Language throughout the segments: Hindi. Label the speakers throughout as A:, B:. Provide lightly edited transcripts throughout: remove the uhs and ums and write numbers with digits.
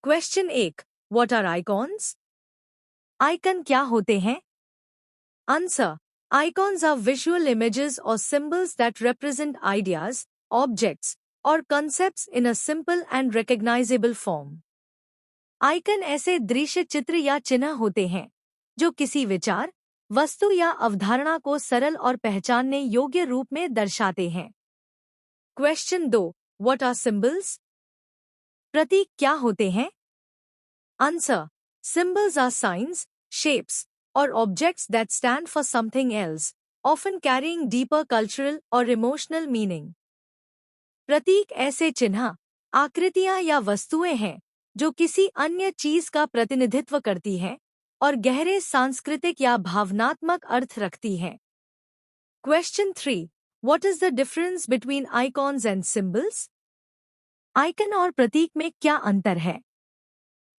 A: Question 1. What are icons? Icon क्या होते हैं? Answer. Icons are visual images or symbols that represent ideas, objects, or concepts in a simple and recognizable form. Icon ऐसे दृश्य चित्र या चिन्ह होते हैं जो किसी विचार, वस्तु या अवधारणा को सरल और पहचानने योग्य रूप में दर्शाते हैं. क्वेश्चन 2. What are symbols? प्रतीक क्या होते हैं? Answer. Symbols are signs, shapes, or objects that stand for something else, often carrying deeper cultural or emotional meaning. प्रतीक ऐसे चिन्ह, आकृतियां या वस्तुएं हैं जो किसी अन्य चीज का प्रतिनिधित्व करती हैं और गहरे सांस्कृतिक या भावनात्मक अर्थ रखती हैं. Question 3. What is the difference between icons and symbols? Icon और प्रतीक में क्या अंतर है?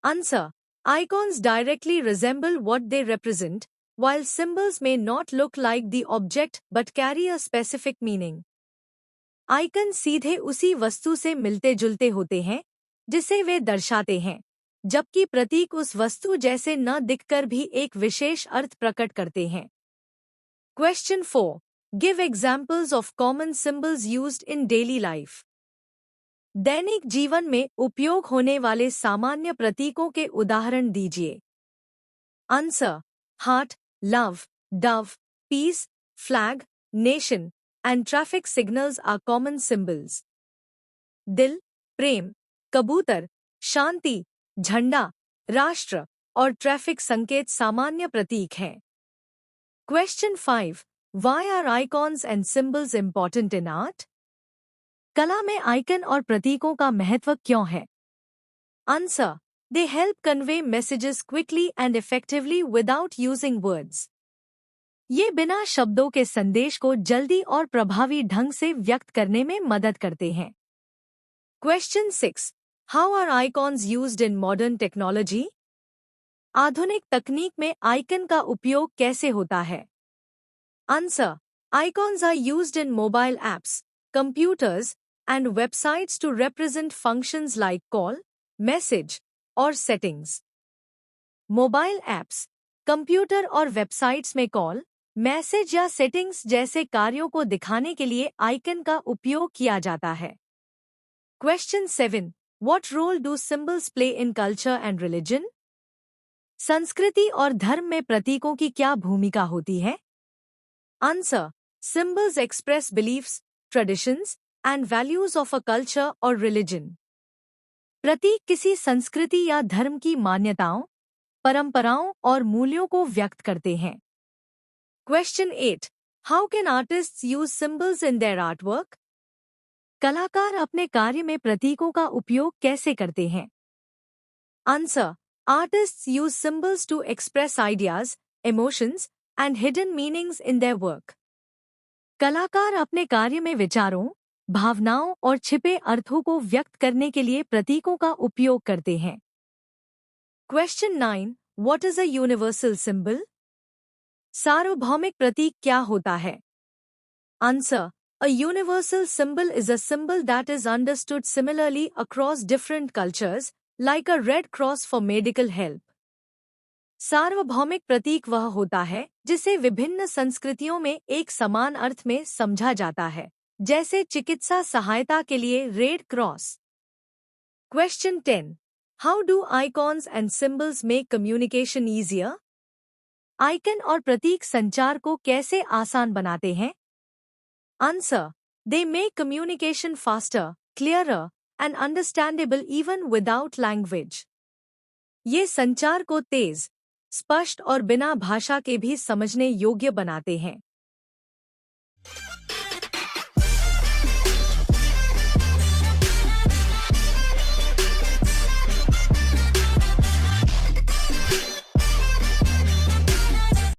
A: Answer. Icons directly resemble what they represent, while symbols may not look like the object but carry a specific meaning. Icon सीधे उसी वस्तु से मिलते जुलते होते हैं जिसे वे दर्शाते हैं, जबकि प्रतीक उस वस्तु जैसे न दिखकर भी एक विशेष अर्थ प्रकट करते हैं. Question 4. Give examples of common symbols used in daily life. दैनिक जीवन में उपयोग होने वाले सामान्य प्रतीकों के उदाहरण दीजिए. Answer. Heart, love, dove, peace, flag, nation and traffic signals are common symbols. दिल, प्रेम, कबूतर, शांति, झंडा, राष्ट्र और ट्रैफिक संकेत सामान्य प्रतीक हैं. Question 5. Why are icons and symbols important in art? कला में आइकन और प्रतीकों का महत्व क्यों है? Answer. They help convey messages quickly and effectively without using words. ये बिना शब्दों के संदेश को जल्दी और प्रभावी ढंग से व्यक्त करने में मदद करते हैं. Question 6. How are icons used in modern technology? आधुनिक तकनीक में आइकन का उपयोग कैसे होता है? Answer. Icons are used in mobile apps, computers, and websites to represent functions like call, message, or settings. Mobile apps, computer और वेबसाइट्स में कॉल, मैसेज या सेटिंग्स जैसे कार्यों को दिखाने के लिए आइकन का उपयोग किया जाता है. Question 7. What role do symbols play in culture and religion? संस्कृति और धर्म में प्रतीकों की क्या भूमिका होती है? Answer. Symbols express beliefs, traditions, and values of a culture or religion. प्रतीक किसी संस्कृति या धर्म की मान्यताओं, परंपराओं और मूल्यों को व्यक्त करते हैं. Question 8. How can artists use symbols in their artwork? कलाकार अपने कार्य में प्रतीकों का उपयोग कैसे करते हैं? Answer. Artists use symbols to express ideas, emotions, and hidden meanings in their work. कलाकार अपने कार्य में विचारों, भावनाओं और छिपे अर्थों को व्यक्त करने के लिए प्रतीकों का उपयोग करते हैं. Question 9. What is a universal symbol? सार्वभौमिक प्रतीक क्या होता है? Answer. A universal symbol is a symbol that is understood similarly across different cultures, like a red cross for medical help. सार्वभौमिक प्रतीक वह होता है जिसे विभिन्न संस्कृतियों में एक समान अर्थ में समझा जाता है, जैसे चिकित्सा सहायता के लिए red cross. Question 10. How do icons and symbols make communication easier? Icon और प्रतीक संचार को कैसे आसान बनाते हैं? Answer. They make communication faster, clearer, and understandable even without language. ये संचार को तेज, स्पष्ट और बिना भाषा के भी समझने योग्य बनाते हैं.